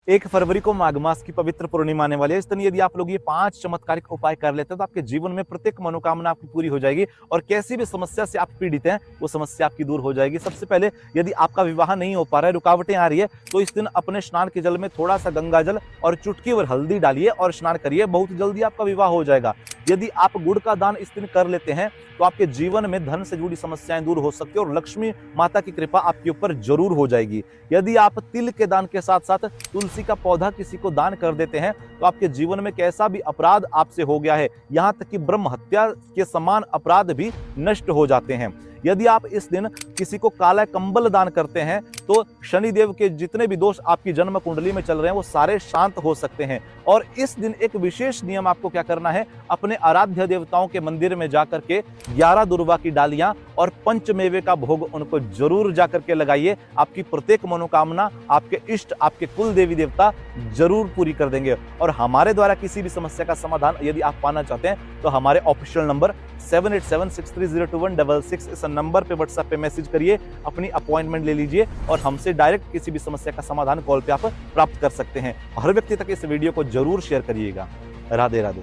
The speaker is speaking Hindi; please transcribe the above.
1 फरवरी को माघ मास की पवित्र पूर्णिमा आने वाली है। इस दिन यदि आप लोग ये 5 चमत्कारिक उपाय कर लेते हैं तो आपके जीवन में प्रत्येक मनोकामना आपकी पूरी हो जाएगी और कैसी भी समस्या से आप पीड़ित हैं वो समस्या आपकी दूर हो जाएगी। सबसे पहले यदि आपका विवाह नहीं हो पा रहा है, रुकावटें आ रही है, तो इस दिन अपने स्नान के जल में थोड़ा सा गंगा जल और चुटकी भर हल्दी डालिए और स्नान करिए, बहुत जल्दी आपका विवाह हो जाएगा। यदि आप गुड़ का दान इस दिन कर लेते हैं तो आपके जीवन में धन से जुड़ी समस्याएं दूर हो सकती है और लक्ष्मी माता की कृपा आपके ऊपर जरूर हो जाएगी। यदि आप तिल के दान के साथ साथ तुलसी का पौधा किसी को दान कर देते हैं तो आपके जीवन में कैसा भी अपराध आपसे हो गया है, यहाँ तक कि ब्रह्म हत्या के समान अपराध भी नष्ट हो जाते हैं। यदि आप इस दिन किसी को काला कंबल दान करते हैं तो शनिदेव के जितने भी दोष आपकी जन्म कुंडली में चल रहे हैं वो सारे शांत हो सकते हैं। और इस दिन एक विशेष नियम आपको क्या करना है, अपने आराध्य देवताओं के मंदिर में जाकर के 11 दुर्वा की डालियां और पंचमेवे का भोग उनको जरूर जाकर के लगाइए। आपकी प्रत्येक मनोकामना आपके इष्ट, आपके कुल देवी देवता जरूर पूरी कर देंगे। और हमारे द्वारा किसी भी समस्या का समाधान यदि आप पाना चाहते हैं तो हमारे ऑफिशियल नंबर 7876302166 इस नंबर पे व्हाट्सएप पे मैसेज करिए, अपनी अपॉइंटमेंट ले लीजिए और हमसे डायरेक्ट किसी भी समस्या का समाधान कॉल पे आप प्राप्त कर सकते हैं। हर व्यक्ति तक इस वीडियो को जरूर शेयर करिएगा। राधे राधे।